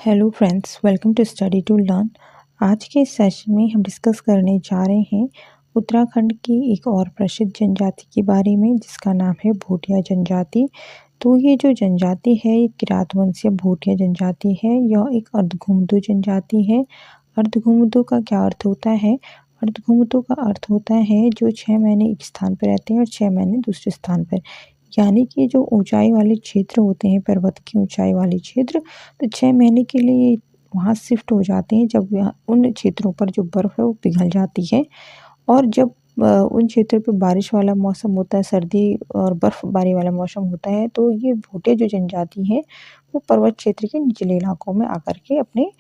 Hello friends, welcome to study to learn. आज के इस सेशन में हम डिस्कस करने जा रहे हैं उत्तराखंड की एक और प्रसिद्ध जनजाति के बारे में, जिसका नाम है भोटिया जनजाति। तो ये जो जनजाति है, ये किरात वंशीय भोटिया जनजाति है। यह एक अर्धघुमदू जनजाति है। अर्धघुमदू का क्या अर्थ होता है? अर्धघुमदू का अर्थ होता है जो 6 महीने एक स्थान पर रहते हैं और 6 महीने दूसरे स्थान पर। यानी कि जो ऊंचाई वाले क्षेत्र होते हैं, पर्वत की ऊंचाई वाले क्षेत्र, तो 6 महीने के लिए वहाँ शिफ्ट हो जाते हैं, जब उन क्षेत्रों पर जो बर्फ़ है वो पिघल जाती है। और जब उन क्षेत्रों पे बारिश वाला मौसम होता है, सर्दी और बर्फ़बारी वाला मौसम होता है, तो ये भोटिया जो जनजाति है वो पर्वत क्षेत्र के निचले इलाकों में आकर के अपने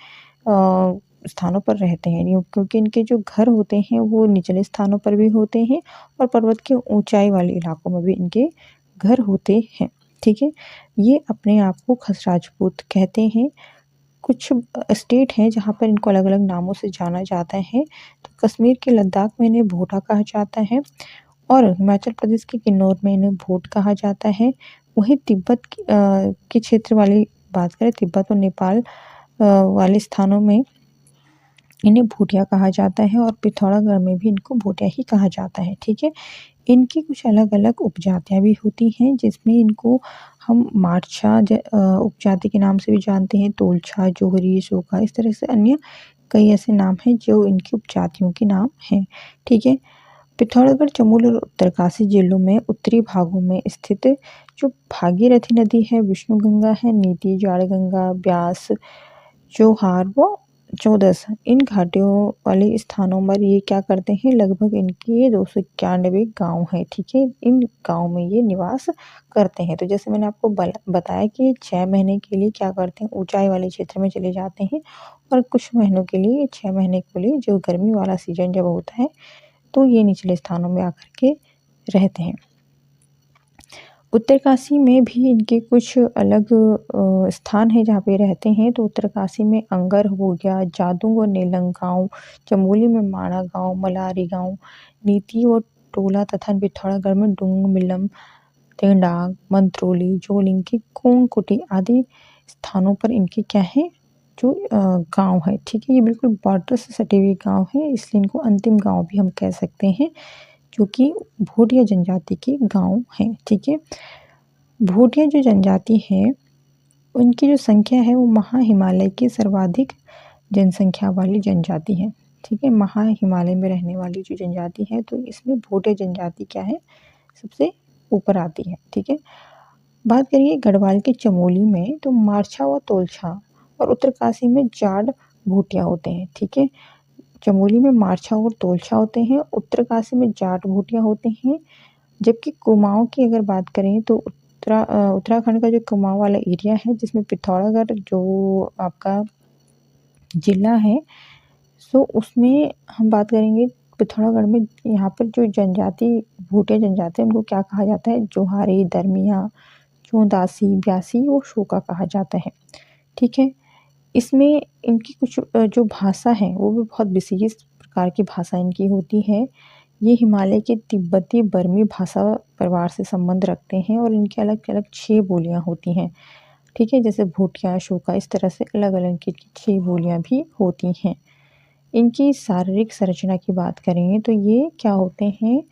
स्थानों पर रहते हैं। क्योंकि इनके जो घर होते हैं वो निचले स्थानों पर भी होते हैं और पर्वत के ऊंचाई वाले इलाकों में भी इनके घर होते हैं। ठीक है, ये अपने आप को खस राजपूत कहते हैं। कुछ स्टेट हैं जहाँ पर इनको अलग अलग नामों से जाना जाता है। तो कश्मीर के लद्दाख में इन्हें भोटा कहा जाता है और हिमाचल प्रदेश के किन्नौर में इन्हें भोट कहा जाता है। वहीं तिब्बत के क्षेत्र वाली बात करें, तिब्बत और नेपाल वाले स्थानों में इन्हें भूटिया कहा जाता है और पिथौरागढ़ में भी इनको भूटिया ही कहा जाता है। ठीक है, इनकी कुछ अलग अलग उपजातियाँ भी होती हैं, जिसमें इनको हम मारछा उपजाति के नाम से भी जानते हैं, तोलछा, जोहरी, शोका, इस तरह से अन्य कई ऐसे नाम हैं जो इनकी उपजातियों के नाम हैं। ठीक है, पिथौरागढ़, चमोली और उत्तरकाशी जिलों में उत्तरी भागों में स्थित जो भागीरथी नदी है, विष्णुगंगा है, नीति, जाड़गंगा, ब्यास, जोहार व चौदस, इन घाटियों वाले स्थानों पर ये क्या करते हैं, लगभग इनके 291 गांव हैं। ठीक है, इन गांव में ये निवास करते हैं। तो जैसे मैंने आपको बताया कि 6 महीने के लिए क्या करते हैं, ऊंचाई वाले क्षेत्र में चले जाते हैं और कुछ महीनों के लिए, 6 महीने के लिए, जो गर्मी वाला सीजन जब होता है तो ये निचले स्थानों में आकर के रहते हैं। उत्तरकाशी में भी इनके कुछ अलग स्थान हैं जहाँ पे रहते हैं। तो उत्तरकाशी में अंगर हो गया, जादूंग और नेलंग गाँव, चमोली में माणा गाँव, मलारी गाँव, नीति और टोला तथा पिथौरागढ़ में डुंग, मिलम, तेंडाग, मंत्रोली, जोलिंकी, कोंगकुटी आदि स्थानों पर इनके क्या है, जो गाँव है। ठीक है, ये बिल्कुल बॉर्डर से सटे हुए गाँव है, इसलिए इनको अंतिम गाँव भी हम कह सकते हैं, जो कि भोटिया जनजाति के गाँव हैं। ठीक है, भोटिया जो जनजाति है, उनकी जो संख्या है वो महा हिमालय की सर्वाधिक जनसंख्या वाली जनजाति है। ठीक है, महा हिमालय में रहने वाली जो जनजाति है, तो इसमें भोटिया जनजाति क्या है, सबसे ऊपर आती है। ठीक है, बात करिए गढ़वाल के चमोली में, तो मारछा व तोलछा और उत्तरकाशी में जाट भोटिया होते हैं। ठीक है, चमोली में मारछा और तोलछा होते हैं, उत्तरकाशी में जाट भोटिया होते हैं। जबकि कुमाऊं की अगर बात करें तो उत्तराखंड का जो कुमाऊं वाला एरिया है, जिसमें पिथौरागढ़ जो आपका जिला है, सो उसमें हम बात करेंगे पिथौरागढ़ में। यहाँ पर जो जनजाति, भोटिया जनजाति है, उनको क्या कहा जाता है, जोहारी, दरमिया, चौदासी, ब्यासी और शोका कहा जाता है। ठीक है, इसमें इनकी कुछ जो भाषा है वो भी बहुत विशेष प्रकार की भाषा इनकी होती है। ये हिमालय के तिब्बती बर्मी भाषा परिवार से संबंध रखते हैं और इनकी अलग अलग 6 बोलियां होती हैं। ठीक है, जैसे भोटिया, शोका, इस तरह से अलग अलग की 6 बोलियां भी होती हैं। इनकी शारीरिक संरचना की बात करेंगे तो ये क्या होते हैं,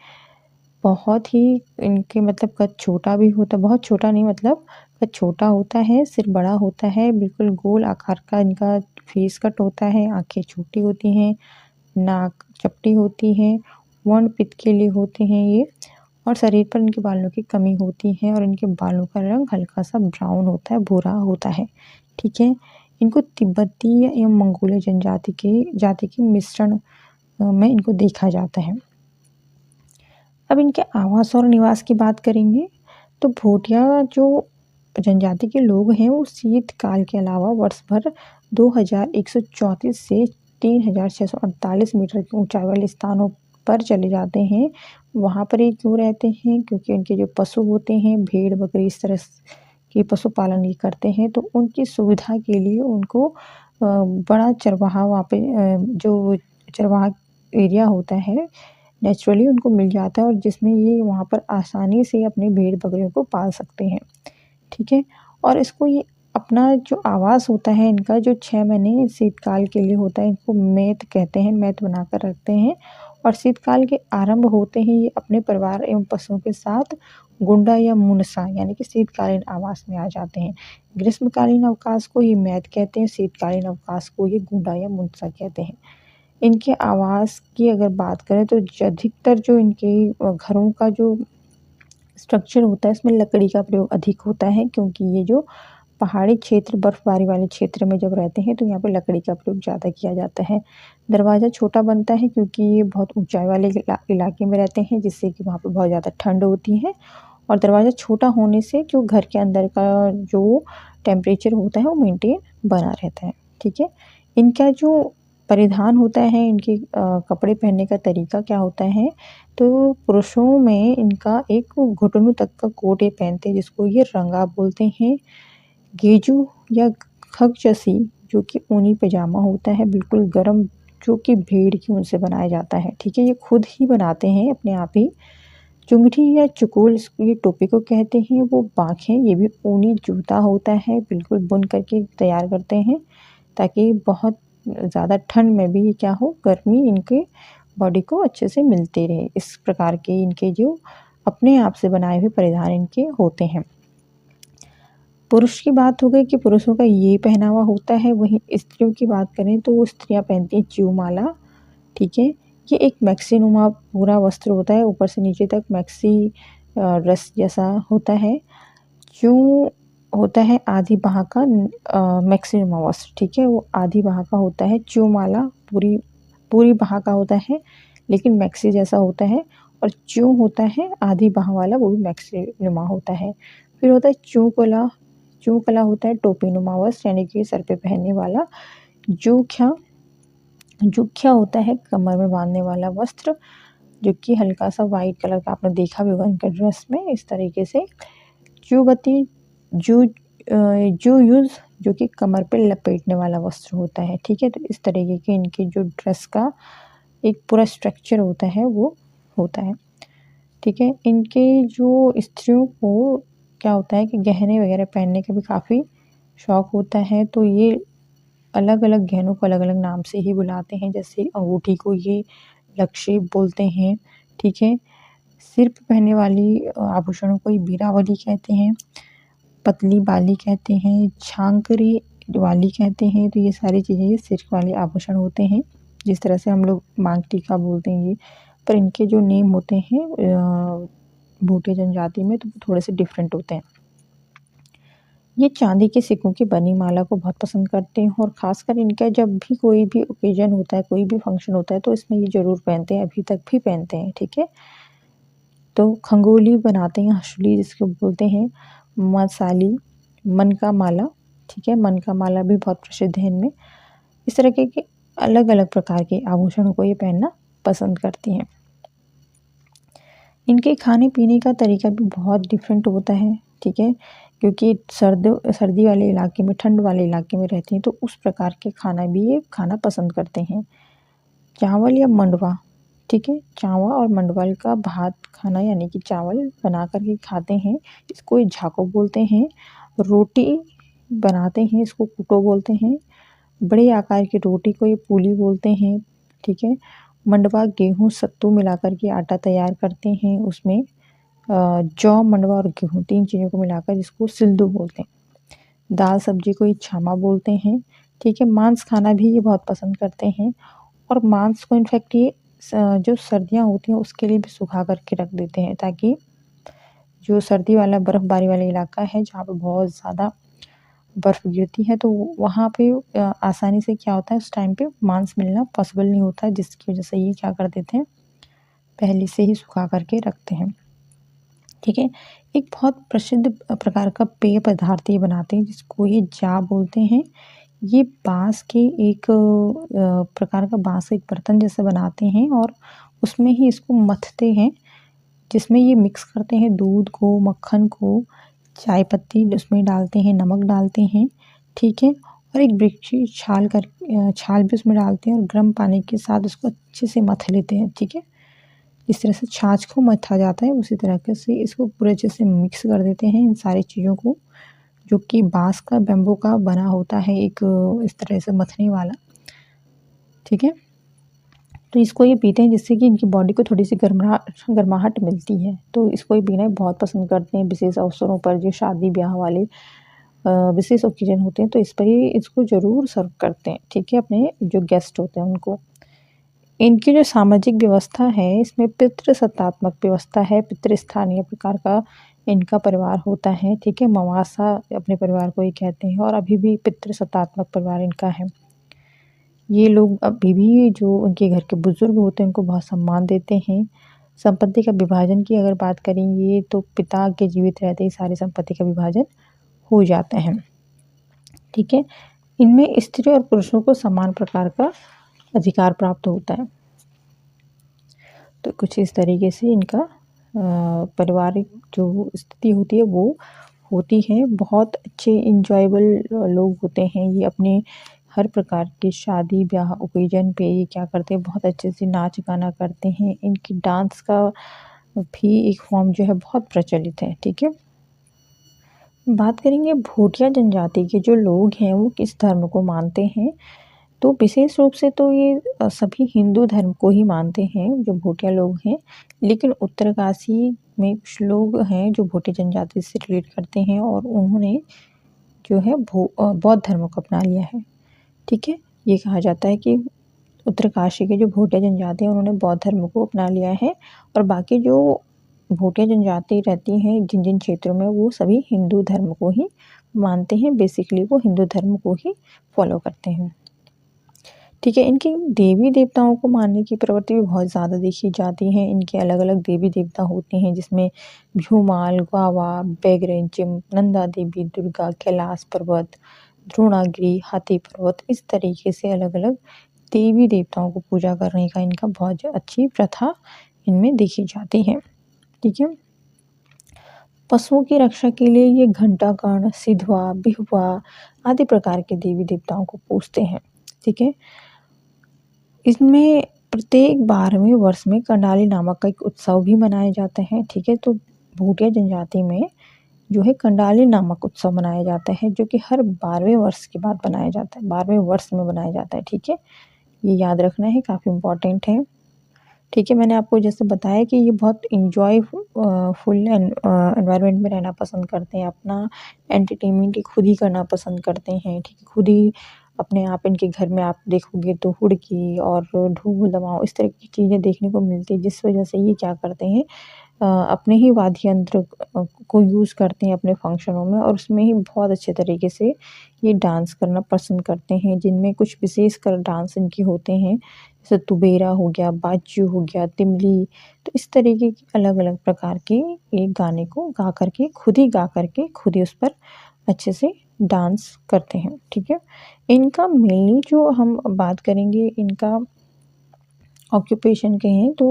बहुत ही इनके मतलब कद छोटा भी होता है, बहुत छोटा नहीं, मतलब कद छोटा होता है, सिर बड़ा होता है, बिल्कुल गोल आकार का इनका फेस कट होता है, आंखें छोटी होती हैं, नाक चपटी होती है, वर्ण पित्त के लिए होते हैं ये, और शरीर पर इनके बालों की कमी होती है और इनके बालों का रंग हल्का सा ब्राउन होता है, भूरा होता है। ठीक है, इनको तिब्बती एवं मंगोलिया जाति के मिश्रण में इनको देखा जाता है। अब इनके आवास और निवास की बात करेंगे तो भोटिया जो जनजाति के लोग हैं वो शीतकाल के अलावा वर्ष भर 2134 से 3648 मीटर की ऊंचाई वाले स्थानों पर चले जाते हैं। वहाँ पर ये क्यों रहते हैं, क्योंकि उनके जो पशु होते हैं, भेड़ बकरी इस तरह के पशुपालन ये करते हैं, तो उनकी सुविधा के लिए उनको बड़ा चरवाहा वहाँ पे जो चरवाहा एरिया होता है, नेचुरली उनको मिल जाता है और जिसमें ये वहाँ पर आसानी से अपने भेड़ बकरियों को पाल सकते हैं। ठीक है, और इसको ये अपना जो आवास होता है इनका जो 6 महीने शीतकाल के लिए होता है, इनको मैत कहते हैं, मैत बनाकर रखते हैं और शीतकाल के आरंभ होते ही ये अपने परिवार एवं पशुओं के साथ गुंडा या मुनसा यानी कि शीतकालीन आवास में आ जाते हैं। ग्रीष्मकालीन अवकाश को ये मैत कहते हैं, शीतकालीन अवकाश को ये गुंडा या मुनसा कहते हैं। इनके आवास की अगर बात करें तो अधिकतर जो इनके घरों का जो स्ट्रक्चर होता है इसमें लकड़ी का प्रयोग अधिक होता है, क्योंकि ये जो पहाड़ी क्षेत्र बर्फबारी वाले क्षेत्र में जब रहते हैं तो यहाँ पे लकड़ी का प्रयोग ज़्यादा किया जाता है। दरवाज़ा छोटा बनता है क्योंकि ये बहुत ऊंचाई वाले इलाके में रहते हैं, जिससे कि वहाँ पे बहुत ज़्यादा ठंड होती है और दरवाज़ा छोटा होने से जो घर के अंदर का जो टेम्परेचर होता है वो मेंटेन बना रहता है। ठीक है, इनका जो परिधान होता है, इनके कपड़े पहनने का तरीका क्या होता है, तो पुरुषों में इनका एक घुटनों तक का कोट ये पहनते हैं जिसको ये रंगा बोलते हैं। गेजू या खगचसी जो कि ऊनी पजामा होता है बिल्कुल गर्म, जो कि भेड़ की ऊन से बनाया जाता है। ठीक है, ये खुद ही बनाते हैं अपने आप ही। चुंगठी या चुकोल ये टोपी को कहते हैं। वो बाँखें ये भी ऊनी जूता होता है, बिल्कुल बुन करके तैयार करते हैं ताकि बहुत ज़्यादा ठंड में भी क्या हो, गर्मी इनके बॉडी को अच्छे से मिलती रहे। इस प्रकार के इनके जो अपने आप से बनाए हुए परिधान इनके होते हैं। पुरुष की बात हो गई कि पुरुषों का ये पहनावा होता है, वहीं स्त्रियों की बात करें तो वो स्त्रियाँ पहनती हैं च्यूमाला। ठीक है, ये एक मैक्सीनुमा पूरा वस्त्र होता है, ऊपर से नीचे तक मैक्सी ड्रेस जैसा होता है। च्यू होता है आधी बाह का मैक्सीनुमा वस्त्र। ठीक है, वो आधी बाह का होता है। च्यूमाला पूरी पूरी बाह का होता है लेकिन मैक्सी जैसा होता है, और च्यू होता है आधी बाह वाला, वो भी मैक्सीनुमा होता है। फिर होता है चूकला। चूकला होता है टोपीनुमा वस्त्र यानी कि सर पे पहनने वाला। जूख्या जुख्या होता है कमर में बांधने वाला वस्त्र, जो कि हल्का सा वाइट कलर का आपने देखा भी होगा इनके ड्रेस में इस तरीके से। जूबती जू जूयुज जो कि कमर पे लपेटने वाला वस्त्र होता है। ठीक है, तो इस तरीके के इनके जो ड्रेस का एक पूरा स्ट्रक्चर होता है वो होता है। ठीक है, इनके जो स्त्रियों को क्या होता है कि गहने वगैरह पहनने का भी काफ़ी शौक होता है, तो ये अलग-अलग गहनों को अलग-अलग नाम से ही बुलाते हैं। जैसे अंगूठी को ये लक्षेप बोलते हैं। ठीक है, सिर पे पहनने वाली आभूषणों को ये बीरावली कहते हैं, पतली बाली कहते हैं, झांकरी वाली कहते हैं। तो ये सारी चीज़ें ये सिर वाले आभूषण होते हैं, जिस तरह से हम लोग मांग टीका बोलते हैं ये, पर इनके जो नेम होते हैं भूटे जनजाति में तो थोड़े से डिफरेंट होते हैं। ये चांदी के सिक्कों की बनी माला को बहुत पसंद करते हैं और ख़ासकर इनका जब भी कोई भी ओकेजन होता है, कोई भी फंक्शन होता है तो इसमें ये ज़रूर पहनते हैं, अभी तक भी पहनते हैं। ठीक है, तो खंगोली बनाते हैं, हंसुली जिसको बोलते हैं, मसाली, मन का माला। ठीक है, मन का माला भी बहुत प्रसिद्ध है इनमें। इस तरह के अलग-अलग प्रकार के आभूषणों को ये पहनना पसंद करती हैं। इनके खाने-पीने का तरीका भी बहुत डिफरेंट होता है। ठीक है, क्योंकि सर्दी वाले इलाके में, ठंड वाले इलाके में रहती हैं तो उस प्रकार के खाना भी ये खाना पसंद करते हैं। चावल या मंडवा। ठीक है, चावा और मंडवल का भात खाना यानी कि चावल बना कर के खाते हैं, इसको ये झाको बोलते हैं। रोटी बनाते हैं, इसको कुटो बोलते हैं। बड़े आकार की रोटी को ये पूली बोलते हैं। ठीक है, मंडवा गेहूँ सत्तू मिलाकर के आटा तैयार करते हैं, उसमें जौ, मंडवा और गेहूँ 3 चीज़ों को मिलाकर जिसको सिल्दू बोलते हैं। दाल सब्जी को ये छामा बोलते हैं। ठीक है, मांस खाना भी ये बहुत पसंद करते हैं और मांस को इनफैक्ट ये जो सर्दियाँ होती हैं उसके लिए भी सुखा करके रख देते हैं, ताकि जो सर्दी वाला बर्फ़बारी वाला इलाका है जहाँ पे बहुत ज़्यादा बर्फ़ गिरती है तो वहाँ पे आसानी से क्या होता है उस टाइम पे मांस मिलना पॉसिबल नहीं होता है, जिसकी वजह से ये क्या कर देते हैं, पहले से ही सुखा करके रखते हैं। ठीक है, एक बहुत प्रसिद्ध प्रकार का पेय पदार्थ ये बनाते हैं जिसको ये जा बोलते हैं। ये बाँस के एक प्रकार का बाँस का एक बर्तन जैसा बनाते हैं और उसमें ही इसको मथते हैं, जिसमें ये मिक्स करते हैं दूध को, मक्खन को, चाय पत्ती उसमें डालते हैं, नमक डालते हैं। ठीक है, और एक वृक्षी छाल भी उसमें डालते हैं और गर्म पानी के साथ उसको अच्छे से मथ लेते हैं। ठीक है, जिस तरह से छाछ को मथा जाता है उसी तरीके से इसको पूरे अच्छे से मिक्स कर देते हैं इन सारी चीज़ों को, जो कि बाँस का, बैम्बू का बना होता है, एक इस तरह से मथने वाला, ठीक है? तो इसको ये पीते हैं जिससे कि इनकी बॉडी को थोड़ी-सी गर्माहट मिलती है। तो इसको ये पीना बहुत पसंद करते हैं विशेष अवसरों पर, जो शादी-ब्याह वाले विशेष ओकेज़न होते हैं, तो इस पर ये इसको ज़रूर सर्व करते हैं, ठीक है? अपने जो गेस्ट होते हैं उनको। इनकी जो सामाजिक व्यवस्था है, इसमें पितृसत्तात्मक व्यवस्था है, पितृस्थानीय प्रकार का इनका परिवार होता है, ठीक है? मवासा अपने परिवार को ये कहते हैं और अभी भी पितृसत्तात्मक परिवार इनका है। ये लोग अभी भी जो उनके घर के बुज़ुर्ग होते हैं, उनको बहुत सम्मान देते हैं। संपत्ति का विभाजन की अगर बात करेंगे, तो पिता के जीवित रहते ही सारी संपत्ति का विभाजन हो जाता है, ठीक है? इनमें स्त्री और पुरुषों को समान प्रकार का अधिकार प्राप्त होता है। तो कुछ इस तरीके से इनका पारिवारिक जो स्थिति होती है वो होती है। बहुत अच्छे एन्जॉयबल लोग होते हैं ये, अपने हर प्रकार की शादी ब्याह ओकेजन पे ये क्या करते हैं, बहुत अच्छे से नाच गाना करते हैं। इनकी डांस का भी एक फॉर्म जो है बहुत प्रचलित है, ठीक है? बात करेंगे भोटिया जनजाति के जो लोग हैं वो किस धर्म को मानते हैं, तो विशेष रूप से तो ये सभी हिंदू धर्म को ही मानते हैं जो भोटिया लोग हैं। लेकिन उत्तरकाशी में कुछ लोग हैं जो भोटिया जनजाति से रिलेट करते हैं और उन्होंने जो है बौद्ध धर्म को अपना लिया है, ठीक है? ये कहा जाता है कि उत्तरकाशी के जो भोटिया जनजाति हैं उन्होंने बौद्ध धर्म को अपना लिया है और बाकी जो भोटिया जनजाति रहती हैं जिन-जिन क्षेत्रों में, वो सभी हिंदू धर्म को ही मानते हैं। बेसिकली वो हिंदू धर्म को ही फॉलो करते हैं, ठीक है? इनके देवी-देवताओं को मानने की प्रवृत्ति भी बहुत ज़्यादा देखी जाती है। इनके अलग-अलग देवी-देवता होते हैं जिसमें भ्यूमाल, ग्वावा, बैगरेंचिम, नंदा देवी, दुर्गा, कैलाश पर्वत, द्रोणागिरी, हाथी पर्वत, इस तरीके से अलग-अलग देवी-देवताओं को पूजा करने का इनका बहुत अच्छी प्रथा इनमें देखी जाती है, ठीक है? पशुओं की रक्षा के लिए ये घंटाकर्ण, सिधवा, बिहुआ आदि प्रकार के देवी-देवताओं को पूजते हैं, ठीक है? इसमें प्रत्येक 12वें वर्ष में कंडाली नामक का एक उत्सव भी मनाया जाता है, ठीक है? तो भोटिया जनजाति में जो है कंडाली नामक उत्सव मनाया जाता है, जो कि हर 12वें वर्ष के बाद बनाया जाता है, 12वें वर्ष में बनाया जाता है, ठीक है? ये याद रखना है, काफ़ी इम्पोर्टेंट है, ठीक है? मैंने आपको जैसे बताया कि ये बहुत फुल एनवायरनमेंट में रहना पसंद करते हैं, अपना एंटरटेनमेंट खुद ही करना पसंद करते हैं, ठीक है? खुद ही अपने आप इनके घर में आप देखोगे तो हुड़की और ढोल दमाऊ इस तरह की चीज़ें देखने को मिलती है, जिस वजह से ये क्या करते हैं, अपने ही वाद्य यंत्र को यूज़ करते हैं अपने फंक्शनों में और उसमें ही बहुत अच्छे तरीके से ये डांस करना पसंद करते हैं, जिनमें कुछ विशेषकर डांस इनके होते हैं, जैसे तुबेरा हो गया, बाज्यू हो गया, तिमली, तो इस तरीके की अलग-अलग प्रकार के एक गाने को गा कर के, खुद ही खुद ही उस पर अच्छे से डांस करते हैं, ठीक है? इनका मेनली जो हम बात करेंगे, इनका ऑक्यूपेशन कहें तो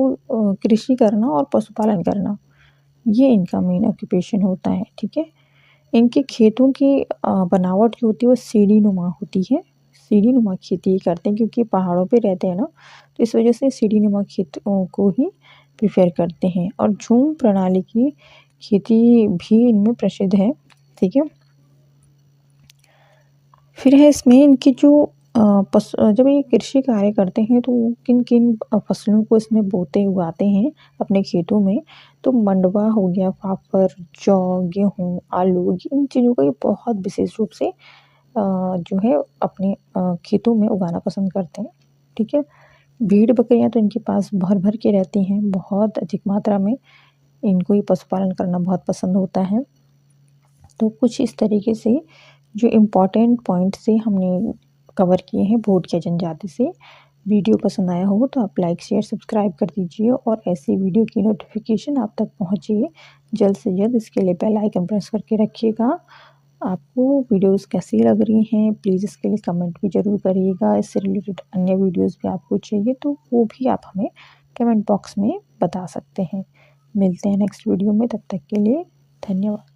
कृषि करना और पशुपालन करना, ये इनका मेन ऑक्यूपेशन होता है, ठीक है? इनके खेतों की बनावट जो होती है वो सीढ़ी-नुमा होती है, सीढ़ी-नुमा खेती करते हैं क्योंकि पहाड़ों पे रहते हैं ना, तो इस वजह से सीढ़ी-नुमा खेतों को ही प्रेफ़र करते हैं और झूम प्रणाली की खेती भी इनमें प्रसिद्ध है, ठीक है? फिर है इसमें इनकी जो जब ये कृषि कार्य करते हैं तो किन-किन फसलों को इसमें बोते उगाते हैं अपने खेतों में, तो मंडुवा हो गया, फाफर, जौ, गेहूँ, आलू, इन चीज़ों को ये बहुत विशेष रूप से जो है अपने खेतों में उगाना पसंद करते हैं, ठीक है? भेड़-बकरियाँ तो इनके पास भर-भर के रहती हैं, बहुत अधिक मात्रा में इनको ये पशुपालन करना बहुत पसंद होता है। तो कुछ इस तरीके से जो इम्पोर्टेंट पॉइंट से हमने कवर किए हैं भोटिया जनजाति से। वीडियो पसंद आया हो तो आप लाइक, शेयर, सब्सक्राइब कर दीजिए और ऐसी वीडियो की नोटिफिकेशन आप तक पहुँचे जल्द से जल्द। इसके लिए बेल आइकन प्रेस करके रखिएगा। आपको वीडियोज़ कैसी लग रही हैं प्लीज़ इसके लिए कमेंट भी ज़रूर करिएगा। इससे रिलेटेड अन्य वीडियोज़ भी आपको चाहिए तो वो भी आप हमें कमेंट बॉक्स में बता सकते हैं। मिलते हैं नेक्स्ट वीडियो में, तब तक के लिए धन्यवाद।